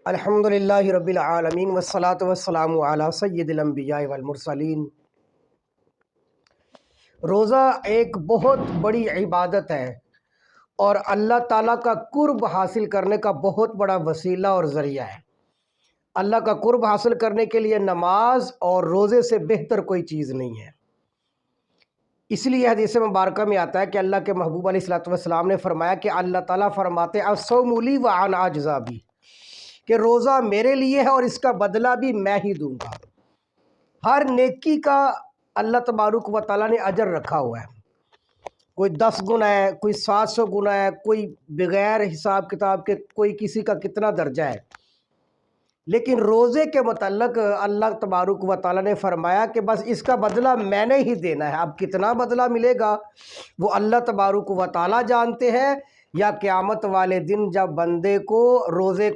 الحمدللہ رب العالمین والصلاة والسلام علی سید الانبیاء والمرسلین۔ روزہ ایک بہت بڑی عبادت ہے اور اللہ تعالیٰ کا قرب حاصل کرنے کا بہت بڑا وسیلہ اور ذریعہ ہے۔ اللہ کا قرب حاصل کرنے کے لیے نماز اور روزے سے بہتر کوئی چیز نہیں ہے۔ اس لیے حدیث مبارکہ میں آتا ہے کہ اللہ کے محبوب علیہ السلام نے فرمایا کہ اللہ تعالیٰ فرماتے ہیں الصوم لی وانا اجزی بہ، کہ روزہ میرے لیے ہے اور اس کا بدلہ بھی میں ہی دوں گا۔ ہر نیکی کا اللہ تبارک و تعالیٰ نے اجر رکھا ہوا ہے، کوئی 10 گنا ہے، کوئی 700 گنا ہے، کوئی بغیر حساب کتاب کے کوئی کسی کا کتنا درجہ ہے۔ لیکن روزے کے متعلق اللہ تبارک و تعالیٰ نے فرمایا کہ بس اس کا بدلہ میں نے ہی دینا ہے۔ اب کتنا بدلہ ملے گا وہ اللہ تبارک و تعالیٰ جانتے ہیں، یا قیامت والے دن جب بندے کو روزے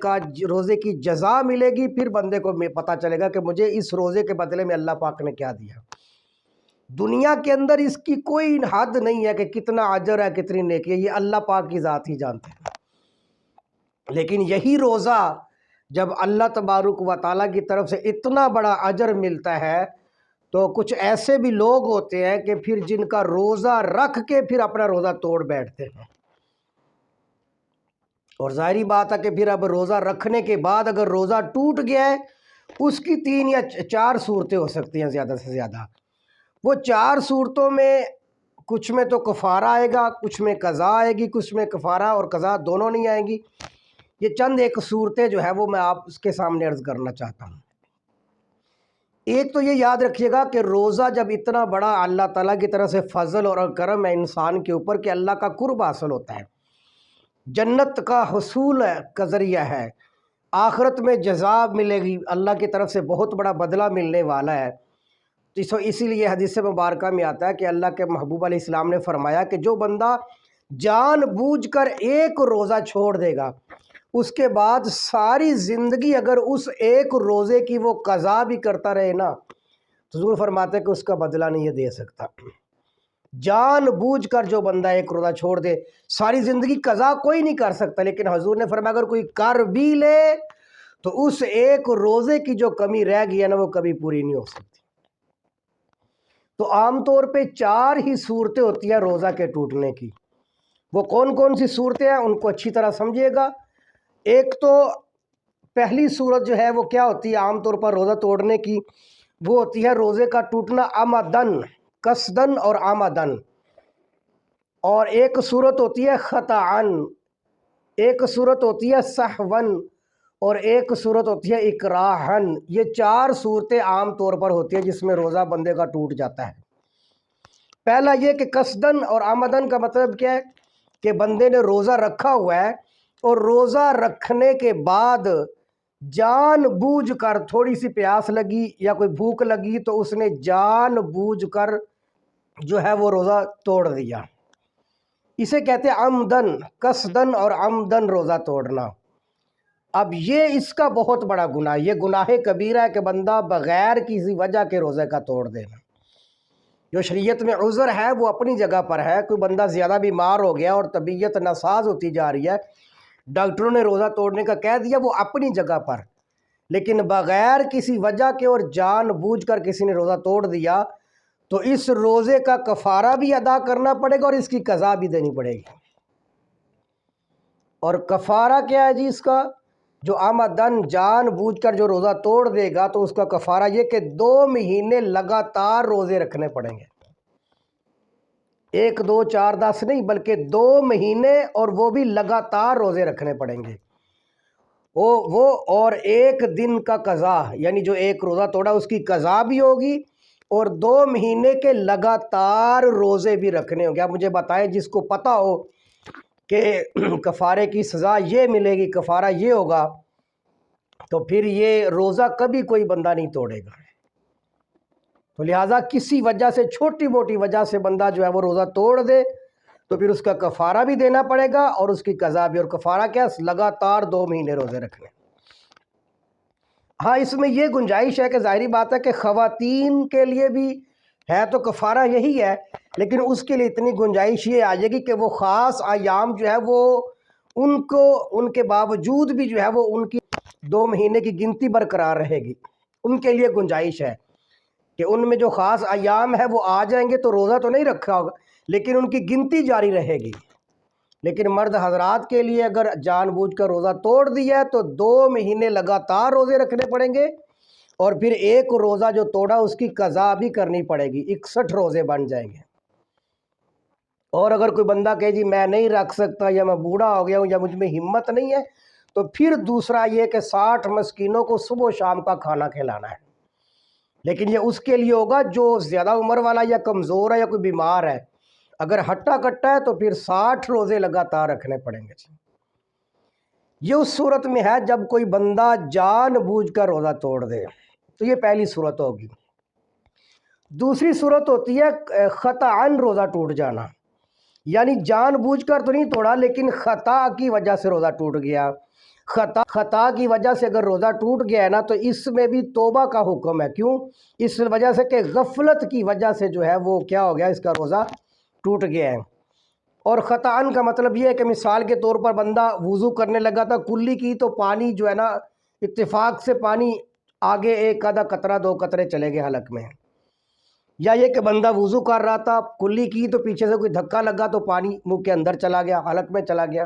کی جزا ملے گی پھر بندے کو پتہ چلے گا کہ مجھے اس روزے کے بدلے میں اللہ پاک نے کیا دیا۔ دنیا کے اندر اس کی کوئی حد نہیں ہے کہ کتنا اجر ہے، کتنی نیکی ہے، یہ اللہ پاک کی ذات ہی جانتے ہیں۔ لیکن یہی روزہ جب اللہ تبارک و تعالیٰ کی طرف سے اتنا بڑا اجر ملتا ہے تو کچھ ایسے بھی لوگ ہوتے ہیں کہ پھر جن کا روزہ رکھ کے پھر اپنا روزہ توڑ بیٹھتے ہیں۔ اور ظاہری بات ہے کہ پھر اب روزہ رکھنے کے بعد اگر روزہ ٹوٹ گیا ہے اس کی 3 یا 4 صورتیں ہو سکتی ہیں زیادہ سے زیادہ۔ وہ 4 صورتوں میں کچھ میں تو کفارہ آئے گا، کچھ میں قضا آئے گی، کچھ میں کفارہ اور قضا دونوں نہیں آئیں گی۔ یہ چند ایک صورتیں جو ہے وہ میں آپ اس کے سامنے عرض کرنا چاہتا ہوں۔ ایک تو یہ یاد رکھیے گا کہ روزہ جب اتنا بڑا اللہ تعالیٰ کی طرف سے فضل اور کرم ہے انسان کے اوپر کہ اللہ کا قرب حاصل ہوتا ہے، جنت کا حصول کا ذریعہ ہے، آخرت میں جزا ملے گی، اللہ کی طرف سے بہت بڑا بدلہ ملنے والا ہے۔ تو اسی لیے حدیث مبارکہ میں آتا ہے کہ اللہ کے محبوب علیہ السلام نے فرمایا کہ جو بندہ جان بوجھ کر ایک روزہ چھوڑ دے گا، اس کے بعد ساری زندگی اگر اس ایک روزے کی وہ قضا بھی کرتا رہے نا تو حضور فرماتے ہیں کہ اس کا بدلہ نہیں دے سکتا۔ جان بوجھ کر جو بندہ ایک روزہ چھوڑ دے، ساری زندگی قضا کوئی نہیں کر سکتا، لیکن حضور نے فرمایا اگر کوئی کر بھی لے تو اس ایک روزے کی جو کمی رہ گئی ہے نا وہ کبھی پوری نہیں ہو سکتی۔ تو عام طور پہ 4 ہی صورتیں ہوتی ہیں روزہ کے ٹوٹنے کی۔ وہ کون کون سی صورتیں ہیں ان کو اچھی طرح سمجھیے گا۔ ایک تو پہلی صورت جو ہے وہ کیا ہوتی ہے عام طور پر روزہ توڑنے کی، وہ ہوتی ہے روزے کا ٹوٹنا عمدن، قصدن اور آمدن۔ اور ایک صورت ہوتی ہے خطأً، ایک صورت ہوتی ہے سہواً، اور ایک صورت ہوتی ہے اکراہاً۔ یہ 4 صورتیں عام طور پر ہوتی ہیں جس میں روزہ بندے کا ٹوٹ جاتا ہے۔ پہلا یہ کہ قصدن اور آمدن کا مطلب کیا ہے کہ بندے نے روزہ رکھا ہوا ہے اور روزہ رکھنے کے بعد جان بوجھ کر تھوڑی سی پیاس لگی یا کوئی بھوک لگی تو اس نے جان بوجھ کر جو ہے وہ روزہ توڑ دیا، اسے کہتے ہیں عمدن، قصدن اور عمدن روزہ توڑنا۔ اب یہ اس کا بہت بڑا گناہ، یہ گناہ کبیرہ ہے کہ بندہ بغیر کسی وجہ کے روزے کا توڑ دینا۔ جو شریعت میں عذر ہے وہ اپنی جگہ پر ہے، کوئی بندہ زیادہ بیمار ہو گیا اور طبیعت ناساز ہوتی جا رہی ہے، ڈاکٹروں نے روزہ توڑنے کا کہہ دیا، وہ اپنی جگہ پر، لیکن بغیر کسی وجہ کے اور جان بوجھ کر کسی نے روزہ توڑ دیا تو اس روزے کا کفارہ بھی ادا کرنا پڑے گا اور اس کی قضا بھی دینی پڑے گی۔ اور کفارہ کیا ہے جی اس کا؟ جو آمدن جان بوجھ کر جو روزہ توڑ دے گا تو اس کا کفارہ یہ کہ 2 مہینے لگاتار روزے رکھنے پڑیں گے، 1 2 4 10 نہیں بلکہ 2 مہینے، اور وہ بھی لگاتار روزے رکھنے پڑیں گے وہ اور 1 دن کا قضا، یعنی جو ایک روزہ توڑا اس کی قضا بھی ہوگی اور 2 مہینے کے لگاتار روزے بھی رکھنے ہوں گے۔ آپ مجھے بتائیں جس کو پتہ ہو کہ کفارے کی سزا یہ ملے گی، کفارہ یہ ہوگا، تو پھر یہ روزہ کبھی کوئی بندہ نہیں توڑے گا۔ تو لہٰذا کسی وجہ سے، چھوٹی موٹی وجہ سے بندہ جو ہے وہ روزہ توڑ دے تو پھر اس کا کفارہ بھی دینا پڑے گا اور اس کی قضا بھی۔ اور کفارہ کیا؟ لگاتار 2 مہینے روزے رکھنے۔ ہاں اس میں یہ گنجائش ہے کہ ظاہری بات ہے کہ خواتین کے لیے بھی ہے تو کفارہ یہی ہے، لیکن اس کے لیے اتنی گنجائش یہ آ جائے گی کہ وہ خاص ایام جو ہے وہ ان کے باوجود بھی جو ہے وہ ان کی 2 مہینے کی گنتی برقرار رہے گی، ان کے لیے گنجائش ہے کہ ان میں جو خاص ایام ہے وہ آ جائیں گے تو روزہ تو نہیں رکھا ہوگا لیکن ان کی گنتی جاری رہے گی۔ لیکن مرد حضرات کے لیے اگر جان بوجھ کر روزہ توڑ دیا ہے تو 2 مہینے لگاتار روزے رکھنے پڑیں گے، اور پھر ایک روزہ جو توڑا اس کی قضا بھی کرنی پڑے گی، 61 روزے بن جائیں گے۔ اور اگر کوئی بندہ کہے جی میں نہیں رکھ سکتا، یا میں بوڑھا ہو گیا ہوں، یا مجھ میں ہمت نہیں ہے، تو پھر دوسرا یہ کہ 60 مسکینوں کو صبح و شام کا کھانا کھلانا ہے۔ لیکن یہ اس کے لیے ہوگا جو زیادہ عمر والا یا کمزور ہے یا کوئی بیمار ہے۔ اگر ہٹا کٹا ہے تو پھر 60 روزے لگاتار رکھنے پڑیں گے۔ یہ اس صورت میں ہے جب کوئی بندہ جان بوجھ کر روزہ توڑ دے، تو یہ پہلی صورت ہوگی۔ دوسری صورت ہوتی ہے خطأً روزہ ٹوٹ جانا، یعنی جان بوجھ کر تو نہیں توڑا لیکن خطا کی وجہ سے روزہ ٹوٹ گیا۔ خطا کی وجہ سے اگر روزہ ٹوٹ گیا ہے نا تو اس میں بھی توبہ کا حکم ہے۔ کیوں؟ اس وجہ سے کہ غفلت کی وجہ سے جو ہے وہ کیا ہو گیا، اس کا روزہ ٹوٹ گیا ہے۔ اور خطأً کا مطلب یہ ہے کہ مثال کے طور پر بندہ وضو کرنے لگا تھا، کلی کی تو پانی جو ہے نا اتفاق سے پانی آگے ایک آدھا قطرہ 2 قطرے چلے گئے حلق میں، یا یہ کہ بندہ وضو کر رہا تھا، کلی کی تو پیچھے سے کوئی دھکا لگا تو پانی منہ کے اندر چلا گیا، حلق میں چلا گیا،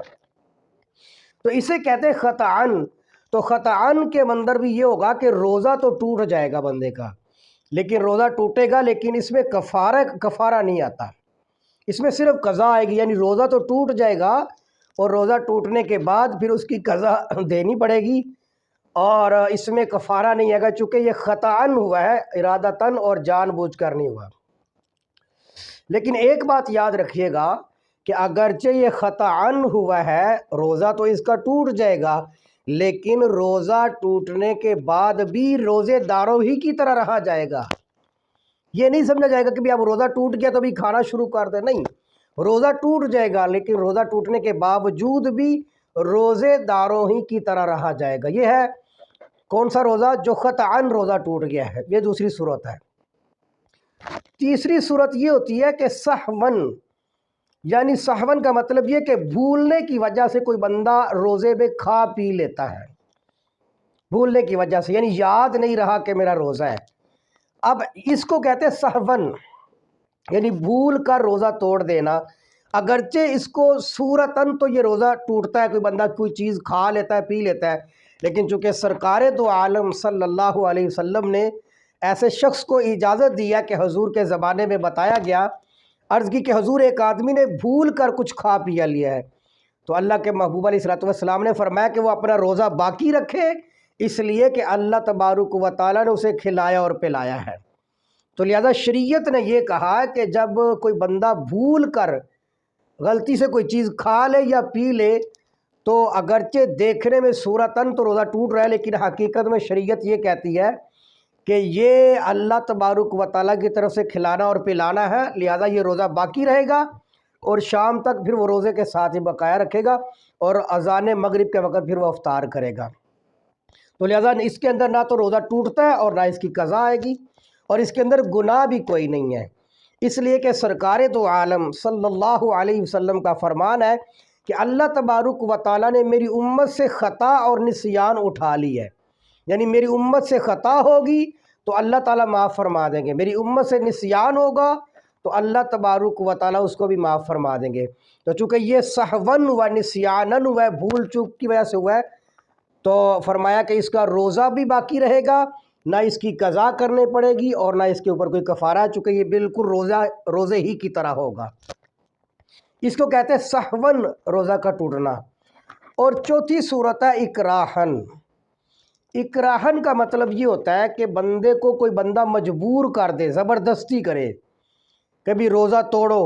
تو اسے کہتے ہیں خطأً۔ تو خطأً کے اندر بھی یہ ہوگا کہ روزہ تو ٹوٹ جائے گا بندے کا، لیکن روزہ ٹوٹے گا لیکن اس میں کفارہ نہیں آتا، اس میں صرف قضا آئے گی۔ یعنی روزہ تو ٹوٹ جائے گا اور روزہ ٹوٹنے کے بعد پھر اس کی قضا دینی پڑے گی، اور اس میں کفارہ نہیں آئے گا چونکہ یہ خطأً ہوا ہے، ارادتاً اور جان بوجھ کر نہیں ہوا۔ لیکن ایک بات یاد رکھیے گا کہ اگرچہ یہ خطأً ہوا ہے، روزہ تو اس کا ٹوٹ جائے گا، لیکن روزہ ٹوٹنے کے بعد بھی روزے داروں ہی کی طرح رہا جائے گا۔ یہ نہیں سمجھا جائے گا کہ اب روزہ ٹوٹ گیا تو ابھی کھانا شروع کر دیں، نہیں، روزہ ٹوٹ جائے گا لیکن روزہ ٹوٹنے کے باوجود بھی روزے داروں ہی کی طرح رہا جائے گا۔ یہ ہے کون سا روزہ؟ جو خطأً روزہ ٹوٹ گیا ہے، یہ دوسری صورت ہے۔ تیسری صورت یہ ہوتی ہے کہ سہون، یعنی سہون کا مطلب یہ کہ بھولنے کی وجہ سے کوئی بندہ روزے میں کھا پی لیتا ہے، بھولنے کی وجہ سے، یعنی یاد نہیں رہا کہ میرا روزہ ہے۔ اب اس کو کہتے ہیں سہون، یعنی بھول کر روزہ توڑ دینا۔ اگرچہ اس کو صورتاً تو یہ روزہ ٹوٹتا ہے، کوئی بندہ کوئی چیز کھا لیتا ہے، پی لیتا ہے، لیکن چونکہ سرکار دو عالم صلی اللہ علیہ وسلم نے ایسے شخص کو اجازت دیا کہ حضور کے زمانے میں بتایا گیا، عرض کی کہ حضور ایک آدمی نے بھول کر کچھ کھا پیا لیا ہے، تو اللہ کے محبوب علیہ السلام نے فرمایا کہ وہ اپنا روزہ باقی رکھے، اس لیے کہ اللہ تبارک و تعالیٰ نے اسے کھلایا اور پلایا ہے۔ تو لہذا شریعت نے یہ کہا کہ جب کوئی بندہ بھول کر غلطی سے کوئی چیز کھا لے یا پی لے تو اگرچہ دیکھنے میں صورتاً تو روزہ ٹوٹ رہا ہے، لیکن حقیقت میں شریعت یہ کہتی ہے کہ یہ اللہ تبارک و تعالیٰ کی طرف سے کھلانا اور پلانا ہے، لہذا یہ روزہ باقی رہے گا اور شام تک پھر وہ روزے کے ساتھ ہی بقایا رکھے گا، اور اذان مغرب کے وقت پھر وہ افطار کرے گا۔ تو لہذا اس کے اندر نہ تو روزہ ٹوٹتا ہے اور نہ اس کی قضا آئے گی، اور اس کے اندر گناہ بھی کوئی نہیں ہے، اس لیے کہ سرکار دو عالم صلی اللہ علیہ وسلم کا فرمان ہے کہ اللہ تبارک و تعالیٰ نے میری امت سے خطا اور نسیان اٹھا لی ہے، یعنی میری امت سے خطا ہوگی تو اللہ تعالیٰ معاف فرما دیں گے، میری امت سے نسیان ہوگا تو اللہ تبارک و تعالیٰ اس کو بھی معاف فرما دیں گے۔ تو چونکہ یہ سہون ہوا، نسیانن ہوا ہے، بھول چوک کی وجہ سے ہوا ہے، تو فرمایا کہ اس کا روزہ بھی باقی رہے گا، نہ اس کی قضا کرنے پڑے گی اور نہ اس کے اوپر کوئی کفارہ ہے، چونکہ یہ بالکل روزے ہی کی طرح ہوگا۔ اس کو کہتے ہیں سہون، روزہ کا ٹوٹنا۔ اور چوتھی صورت ہے اکراہن۔ اکراہن کا مطلب یہ ہوتا ہے کہ بندے کو کوئی بندہ مجبور کر دے، زبردستی کرے، کبھی روزہ توڑو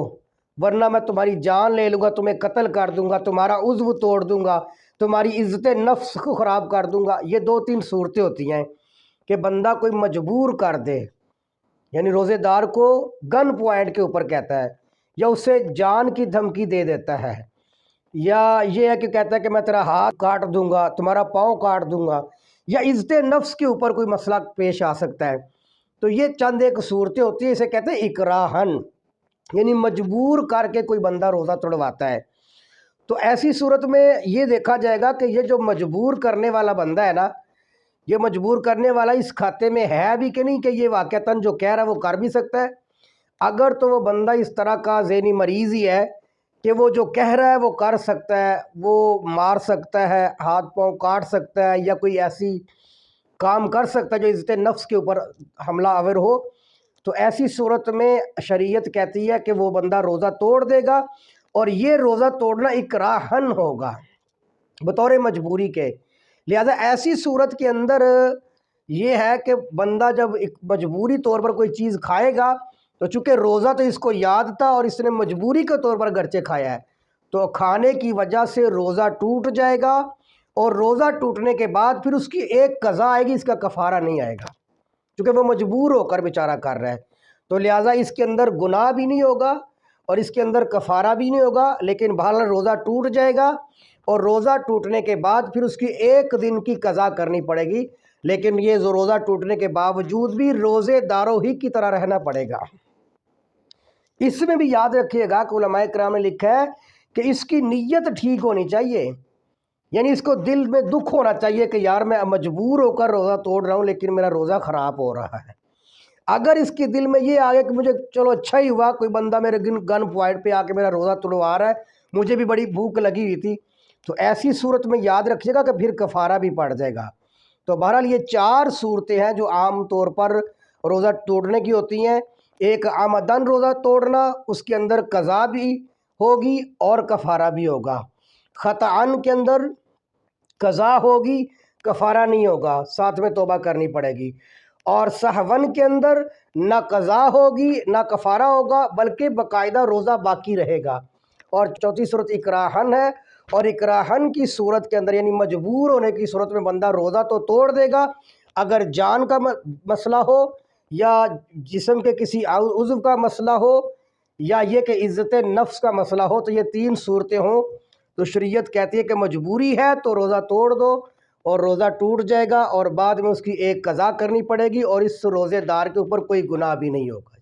ورنہ میں تمہاری جان لے لوں گا، تمہیں قتل کر دوں گا، تمہارا عضو توڑ دوں گا، تمہاری عزت نفس کو خراب کر دوں گا۔ یہ 2-3 صورتیں ہوتی ہیں کہ بندہ کوئی مجبور کر دے، یعنی روزے دار کو گن پوائنٹ کے اوپر کہتا ہے، یا اسے جان کی دھمکی دے دیتا ہے، یا یہ ہے کہ کہتا ہے کہ میں تیرا ہاتھ کاٹ دوں گا، تمہارا پاؤں کاٹ دوں گا، یا عزت نفس کے اوپر کوئی مسئلہ پیش آ سکتا ہے۔ تو یہ چند ایک صورتیں ہوتی ہیں، اسے کہتے ہیں اکراہن، یعنی مجبور کر کے کوئی بندہ روزہ توڑواتا ہے۔ تو ایسی صورت میں یہ دیکھا جائے گا کہ یہ جو مجبور کرنے والا بندہ ہے نا، یہ مجبور کرنے والا اس کھاتے میں ہے بھی کہ نہیں، کہ یہ واقعتاً جو کہہ رہا ہے وہ کر بھی سکتا ہے۔ اگر تو وہ بندہ اس طرح کا ذہنی مریض ہی ہے کہ وہ جو کہہ رہا ہے وہ کر سکتا ہے، وہ مار سکتا ہے، ہاتھ پاؤں کاٹ سکتا ہے، یا کوئی ایسی کام کر سکتا ہے جو عزت نفس کے اوپر حملہ آور ہو، تو ایسی صورت میں شریعت کہتی ہے کہ وہ بندہ روزہ توڑ دے گا، اور یہ روزہ توڑنا اکراہن ہوگا، بطور مجبوری کے۔ لہذا ایسی صورت کے اندر یہ ہے کہ بندہ جب ایک مجبوری طور پر کوئی چیز کھائے گا، تو چونکہ روزہ تو اس کو یاد تھا اور اس نے مجبوری کے طور پر گرچہ کھایا ہے، تو کھانے کی وجہ سے روزہ ٹوٹ جائے گا، اور روزہ ٹوٹنے کے بعد پھر اس کی ایک قضا آئے گی، اس کا کفارہ نہیں آئے گا، کیونکہ وہ مجبور ہو کر بیچارہ کر رہا ہے۔ تو لہٰذا اس کے اندر گناہ بھی نہیں ہوگا اور اس کے اندر کفارہ بھی نہیں ہوگا، لیکن بہرحال روزہ ٹوٹ جائے گا، اور روزہ ٹوٹنے کے بعد پھر اس کی ایک دن کی قضا کرنی پڑے گی، لیکن یہ روزہ ٹوٹنے کے باوجود بھی روزے داروں ہی کی طرح رہنا پڑے گا۔ اس میں بھی یاد رکھیے گا کہ علماء کرام نے لکھا ہے کہ اس کی نیت ٹھیک ہونی چاہیے، یعنی اس کو دل میں دکھ ہونا چاہیے کہ یار میں مجبور ہو کر روزہ توڑ رہا ہوں لیکن میرا روزہ خراب ہو رہا ہے۔ اگر اس کے دل میں یہ آگے کہ مجھے چلو اچھا ہی ہوا کوئی بندہ میرے گن پوائنٹ پہ آ کے میرا روزہ توڑوا رہا ہے، مجھے بھی بڑی بھوک لگی ہوئی تھی، تو ایسی صورت میں یاد رکھیے گا کہ پھر کفارہ بھی پڑ جائے گا۔ تو بہرحال یہ 4 صورتیں ہیں جو عام طور پر روزہ توڑنے کی ہوتی ہیں۔ ایک عمدن روزہ توڑنا، اس کے اندر قضا بھی ہوگی اور کفارہ بھی ہوگا۔ خطأً کے اندر قضا ہوگی، کفارہ نہیں ہوگا، ساتھ میں توبہ کرنی پڑے گی۔ اور سہون کے اندر نہ قضا ہوگی نہ کفارہ ہوگا، بلکہ باقاعدہ روزہ باقی رہے گا۔ اور چوتھی صورت اکراہن ہے، اور اکراہن کی صورت کے اندر یعنی مجبور ہونے کی صورت میں بندہ روزہ تو توڑ دے گا، اگر جان کا مسئلہ ہو یا جسم کے کسی عضو کا مسئلہ ہو یا یہ کہ عزت نفس کا مسئلہ ہو، تو یہ 3 صورتیں ہوں تو شریعت کہتی ہے کہ مجبوری ہے تو روزہ توڑ دو، اور روزہ ٹوٹ جائے گا، اور بعد میں اس کی ایک قضا کرنی پڑے گی، اور اس روزے دار کے اوپر کوئی گناہ بھی نہیں ہوگا۔